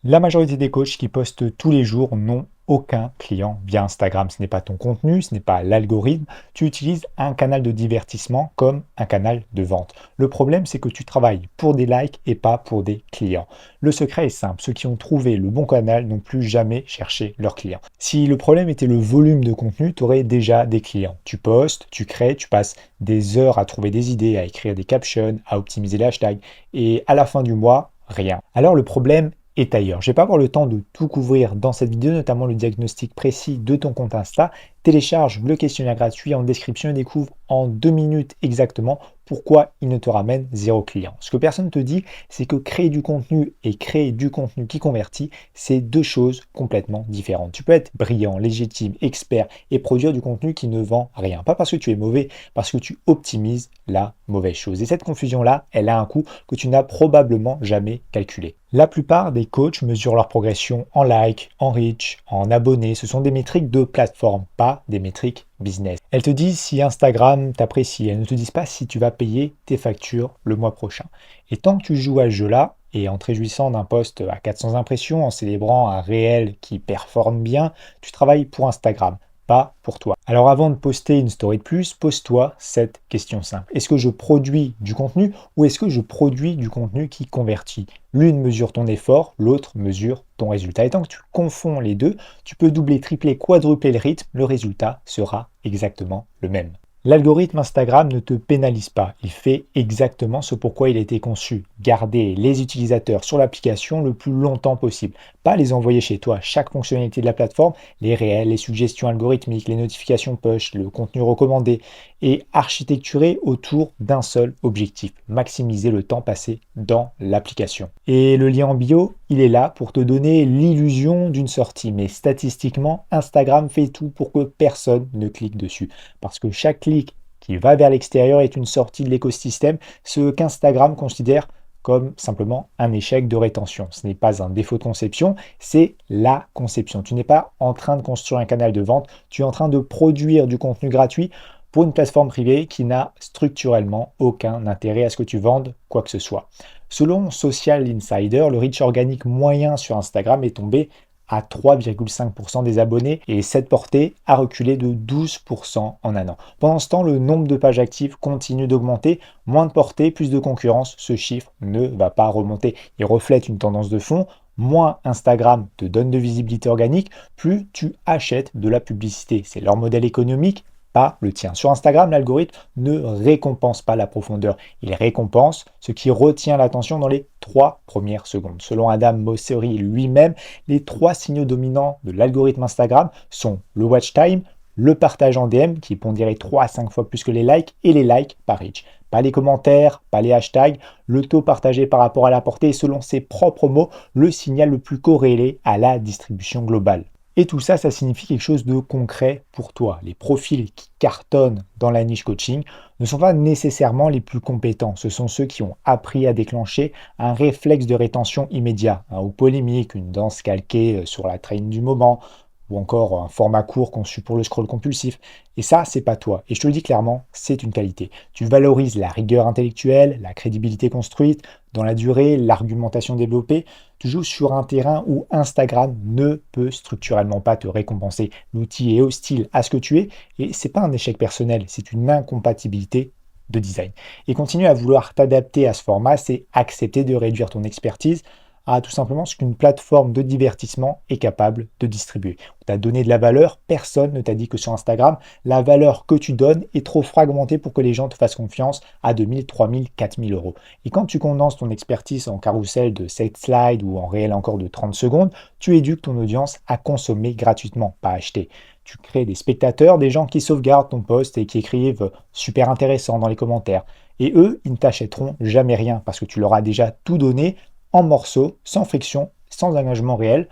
La majorité des coachs qui postent tous les jours n'ont aucun client via Instagram. Ce n'est pas ton contenu, ce n'est pas l'algorithme. Tu utilises un canal de divertissement comme un canal de vente. Le problème, c'est que tu travailles pour des likes et pas pour des clients. Le secret est simple. Ceux qui ont trouvé le bon canal n'ont plus jamais cherché leurs clients. Si le problème était le volume de contenu, tu aurais déjà des clients. Tu postes, tu crées, tu passes des heures à trouver des idées, à écrire des captions, à optimiser les hashtags. Et à la fin du mois, rien. Alors le problème est ailleurs. Je ne vais pas avoir le temps de tout couvrir dans cette vidéo, notamment le diagnostic précis de ton compte Insta. Télécharge le questionnaire gratuit en description et découvre en 2 minutes exactement pourquoi il ne te ramène zéro client. Ce que personne ne te dit, c'est que créer du contenu et créer du contenu qui convertit, c'est deux choses complètement différentes. Tu peux être brillant, légitime, expert et produire du contenu qui ne vend rien. Pas parce que tu es mauvais, parce que tu optimises la mauvaise chose. Et cette confusion-là, elle a un coût que tu n'as probablement jamais calculé. La plupart des coachs mesurent leur progression en likes, en reach, en abonnés. Ce sont des métriques de plateforme, pas des métriques business. Elles te disent si Instagram t'apprécie. Elles ne te disent pas si tu vas payer tes factures le mois prochain. Et tant que tu joues à ce jeu-là, et en te réjouissant d'un post à 400 impressions, en célébrant un réel qui performe bien, tu travailles pour Instagram, pas pour toi. Alors avant de poster une story de plus, pose-toi cette question simple. Est-ce que je produis du contenu ou est-ce que je produis du contenu qui convertit? L'une mesure ton effort, l'autre mesure ton résultat. Et tant que tu confonds les deux, tu peux doubler, tripler, quadrupler le rythme, le résultat sera exactement le même. L'algorithme Instagram ne te pénalise pas, il fait exactement ce pourquoi il a été conçu. Garder les utilisateurs sur l'application le plus longtemps possible, pas les envoyer chez toi. Chaque fonctionnalité de la plateforme, les réels, les suggestions algorithmiques, les notifications push, le contenu recommandé, est architecturé autour d'un seul objectif, maximiser le temps passé dans l'application. Et le lien en bio, il est là pour te donner l'illusion d'une sortie, mais statistiquement, Instagram fait tout pour que personne ne clique dessus. Parce que chaque clic qui va vers l'extérieur est une sortie de l'écosystème, ce qu'Instagram considère comme simplement un échec de rétention. Ce n'est pas un défaut de conception, c'est la conception. Tu n'es pas en train de construire un canal de vente, tu es en train de produire du contenu gratuit pour une plateforme privée qui n'a structurellement aucun intérêt à ce que tu vendes quoi que ce soit. Selon Social Insider, le reach organique moyen sur Instagram est tombé à 3,5% des abonnés et cette portée a reculé de 12% en un an. Pendant ce temps, le nombre de pages actives continue d'augmenter. Moins de portée, plus de concurrence, ce chiffre ne va pas remonter. Il reflète une tendance de fond. Moins Instagram te donne de visibilité organique, plus tu achètes de la publicité. C'est leur modèle économique, pas le tien. Sur Instagram, l'algorithme ne récompense pas la profondeur. Il récompense ce qui retient l'attention dans les 3 premières secondes. Selon Adam Mosseri lui-même, les 3 signaux dominants de l'algorithme Instagram sont le watch time, le partage en DM, qui est pondéré 3 à 5 fois plus que les likes, et les likes par reach. Pas les commentaires, pas les hashtags, le taux partagé par rapport à la portée est selon ses propres mots le signal le plus corrélé à la distribution globale. Et tout ça, ça signifie quelque chose de concret pour toi. Les profils qui cartonnent dans la niche coaching ne sont pas nécessairement les plus compétents. Ce sont ceux qui ont appris à déclencher un réflexe de rétention immédiat, ou polémique, une danse calquée sur la traîne du moment, ou encore un format court conçu pour le scroll compulsif. Et ça, c'est pas toi. Et je te le dis clairement, c'est une qualité. Tu valorises la rigueur intellectuelle, la crédibilité construite, dans la durée, l'argumentation développée. Tu joues sur un terrain où Instagram ne peut structurellement pas te récompenser. L'outil est hostile à ce que tu es et c'est pas un échec personnel, c'est une incompatibilité de design. Et continuer à vouloir t'adapter à ce format, c'est accepter de réduire ton expertise à tout simplement ce qu'une plateforme de divertissement est capable de distribuer. On t'a donné de la valeur, personne ne t'a dit que sur Instagram, la valeur que tu donnes est trop fragmentée pour que les gens te fassent confiance à 2000, 3000, 4000 euros. Et quand tu condenses ton expertise en carrousel de 7 slides ou en réel encore de 30 secondes, tu éduques ton audience à consommer gratuitement, pas acheter. Tu crées des spectateurs, des gens qui sauvegardent ton post et qui écrivent super intéressant dans les commentaires. Et eux, ils ne t'achèteront jamais rien parce que tu leur as déjà tout donné en morceaux, sans friction, sans engagement réel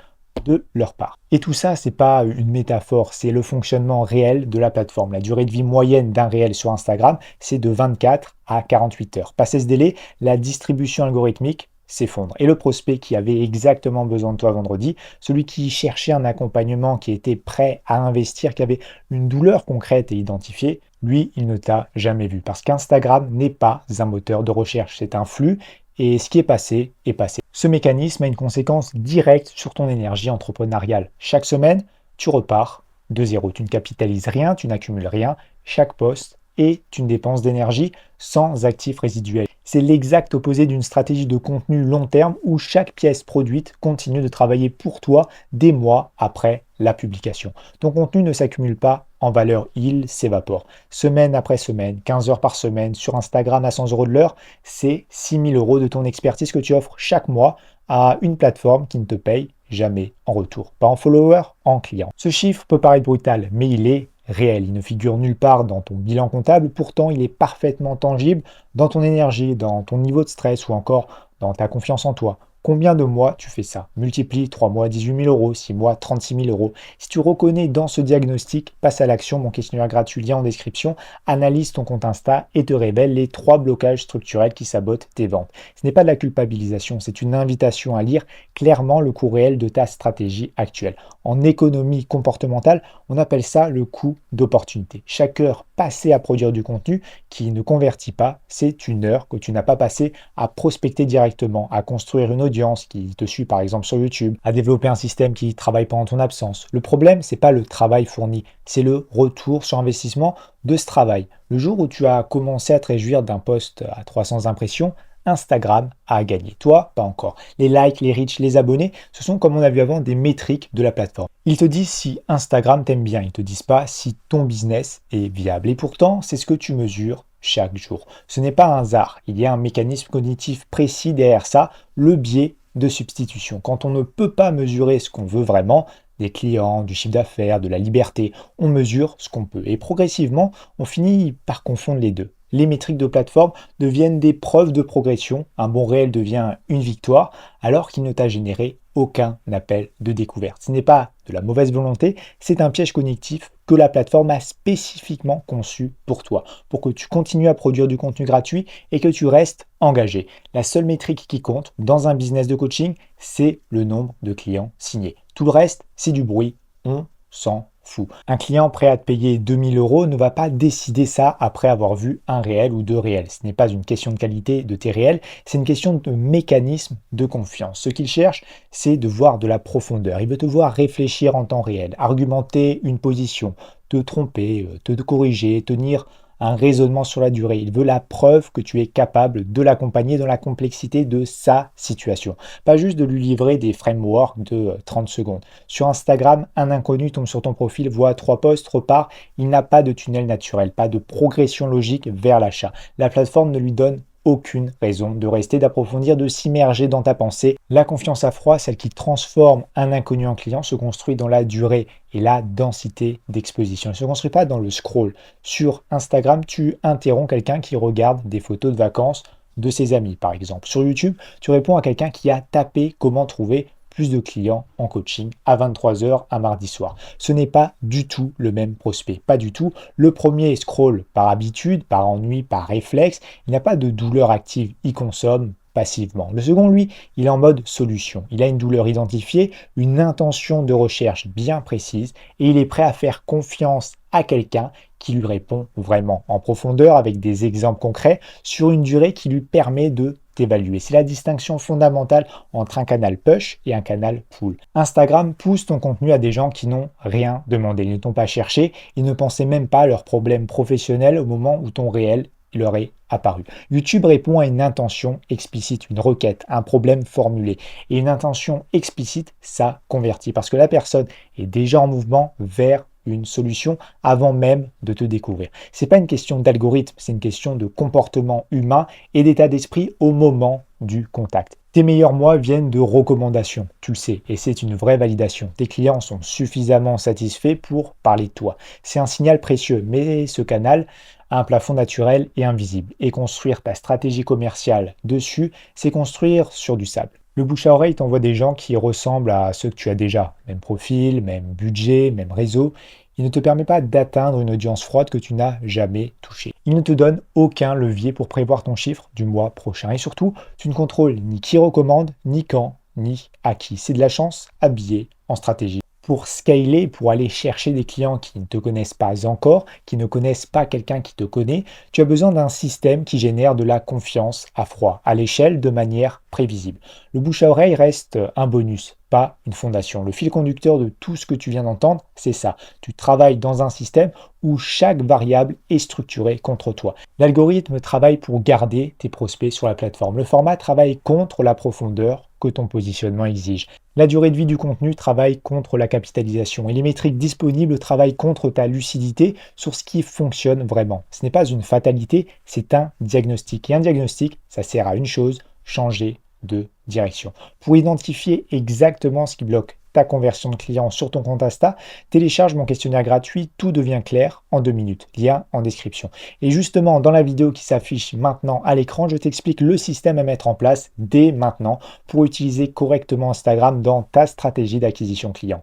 de leur part. Et tout ça, c'est pas une métaphore, c'est le fonctionnement réel de la plateforme. La durée de vie moyenne d'un réel sur Instagram, c'est de 24 à 48 heures. Passé ce délai, la distribution algorithmique s'effondre. Et le prospect qui avait exactement besoin de toi vendredi, celui qui cherchait un accompagnement, qui était prêt à investir, qui avait une douleur concrète et identifiée, lui, il ne t'a jamais vu. Parce qu'Instagram n'est pas un moteur de recherche, c'est un flux et ce qui est passé est passé. Ce mécanisme a une conséquence directe sur ton énergie entrepreneuriale. Chaque semaine, tu repars de zéro. Tu ne capitalises rien, tu n'accumules rien. Chaque poste est une dépense d'énergie sans actif résiduel. C'est l'exact opposé d'une stratégie de contenu long terme où chaque pièce produite continue de travailler pour toi des mois après la publication. Ton contenu ne s'accumule pas en valeur, il s'évapore. Semaine après semaine, 15 heures par semaine, sur Instagram à 100 euros de l'heure, c'est 6 000 euros de ton expertise que tu offres chaque mois à une plateforme qui ne te paye jamais en retour. Pas en follower, en client. Ce chiffre peut paraître brutal, mais il est réel. Il ne figure nulle part dans ton bilan comptable, pourtant il est parfaitement tangible dans ton énergie, dans ton niveau de stress ou encore dans ta confiance en toi. Combien de mois tu fais ça? Multiplie 3 mois 18 000 euros, 6 mois 36 000 euros. Si tu reconnais dans ce diagnostic, passe à l'action, mon questionnaire gratuit, lien en description, analyse ton compte Insta et te révèle les 3 blocages structurels qui sabotent tes ventes. Ce n'est pas de la culpabilisation, c'est une invitation à lire clairement le coût réel de ta stratégie actuelle. En économie comportementale, on appelle ça le coût d'opportunité. Chaque heure passée à produire du contenu qui ne convertit pas, c'est une heure que tu n'as pas passée à prospecter directement, à construire une audience qui te suit par exemple sur YouTube, à développer un système qui travaille pendant ton absence. Le problème, c'est pas le travail fourni, c'est le retour sur investissement de ce travail. Le jour où tu as commencé à te réjouir d'un post à 300 impressions, Instagram a gagné. Toi, pas encore. Les likes, les reach, les abonnés, ce sont, comme on a vu avant, des métriques de la plateforme. Ils te disent si Instagram t'aime bien, ils ne te disent pas si ton business est viable. Et pourtant, c'est ce que tu mesures chaque jour. Ce n'est pas un hasard. Il y a un mécanisme cognitif précis derrière ça, le biais de substitution. Quand on ne peut pas mesurer ce qu'on veut vraiment, des clients, du chiffre d'affaires, de la liberté, on mesure ce qu'on peut. Et progressivement, on finit par confondre les deux. Les métriques de plateforme deviennent des preuves de progression, un bon réel devient une victoire, alors qu'il ne t'a généré aucun appel de découverte. Ce n'est pas de la mauvaise volonté, c'est un piège cognitif que la plateforme a spécifiquement conçu pour toi, pour que tu continues à produire du contenu gratuit et que tu restes engagé. La seule métrique qui compte dans un business de coaching, c'est le nombre de clients signés. Tout le reste, c'est du bruit, on s'en fout. Un client prêt à te payer 2000 euros ne va pas décider ça après avoir vu un réel ou deux réels. Ce n'est pas une question de qualité de tes réels, c'est une question de mécanisme de confiance. Ce qu'il cherche, c'est de voir de la profondeur. Il veut te voir réfléchir en temps réel, argumenter une position, te tromper, te corriger, tenir un raisonnement sur la durée. Il veut la preuve que tu es capable de l'accompagner dans la complexité de sa situation. Pas juste de lui livrer des frameworks de 30 secondes. Sur Instagram, un inconnu tombe sur ton profil, voit 3 posts, repart. Il n'a pas de tunnel naturel, pas de progression logique vers l'achat. La plateforme ne lui donne aucune raison de rester, d'approfondir, de s'immerger dans ta pensée. La confiance à froid, celle qui transforme un inconnu en client, se construit dans la durée et la densité d'exposition. Elle ne se construit pas dans le scroll. Sur Instagram, tu interromps quelqu'un qui regarde des photos de vacances de ses amis, par exemple. Sur YouTube, tu réponds à quelqu'un qui a tapé comment trouver plus de clients en coaching à 23 heures un mardi soir. Ce n'est pas du tout le même prospect, pas du tout. Le premier scroll par habitude, par ennui, par réflexe. Il n'a pas de douleur active, il consomme passivement. Le second, lui, il est en mode solution. Il a une douleur identifiée, une intention de recherche bien précise et il est prêt à faire confiance à quelqu'un qui lui répond vraiment en profondeur avec des exemples concrets sur une durée qui lui permet de t'évaluer. C'est la distinction fondamentale entre un canal push et un canal pull. Instagram pousse ton contenu à des gens qui n'ont rien demandé, ils ne t'ont pas cherché, ils ne pensaient même pas à leurs problèmes professionnels au moment où ton réel leur est apparu. YouTube répond à une intention explicite, une requête, un problème formulé. Et une intention explicite, ça convertit parce que la personne est déjà en mouvement vers une solution avant même de te découvrir. C'est pas une question d'algorithme, c'est une question de comportement humain et d'état d'esprit au moment du contact. Tes meilleurs mois viennent de recommandations, tu le sais, et c'est une vraie validation. Tes clients sont suffisamment satisfaits pour parler de toi. C'est un signal précieux, mais ce canal a un plafond naturel et invisible. Et construire ta stratégie commerciale dessus, c'est construire sur du sable. Le bouche à oreille t'envoie des gens qui ressemblent à ceux que tu as déjà. Même profil, même budget, même réseau. Il ne te permet pas d'atteindre une audience froide que tu n'as jamais touchée. Il ne te donne aucun levier pour prévoir ton chiffre du mois prochain. Et surtout, tu ne contrôles ni qui recommande, ni quand, ni à qui. C'est de la chance habillée en stratégie. Pour scaler, pour aller chercher des clients qui ne te connaissent pas encore, qui ne connaissent pas quelqu'un qui te connaît, tu as besoin d'un système qui génère de la confiance à froid, à l'échelle, de manière prévisible. Le bouche à oreille reste un bonus, pas une fondation. Le fil conducteur de tout ce que tu viens d'entendre, c'est ça. Tu travailles dans un système où chaque variable est structurée contre toi. L'algorithme travaille pour garder tes prospects sur la plateforme. Le format travaille contre la profondeur que ton positionnement exige. La durée de vie du contenu travaille contre la capitalisation et les métriques disponibles travaillent contre ta lucidité sur ce qui fonctionne vraiment. Ce n'est pas une fatalité, c'est un diagnostic. Et un diagnostic, ça sert à une chose, changer de direction. Pour identifier exactement ce qui bloque ta conversion de clients sur ton compte Insta, télécharge mon questionnaire gratuit, tout devient clair en 2 minutes. Lien en description. Et justement, dans la vidéo qui s'affiche maintenant à l'écran, je t'explique le système à mettre en place dès maintenant pour utiliser correctement Instagram dans ta stratégie d'acquisition client.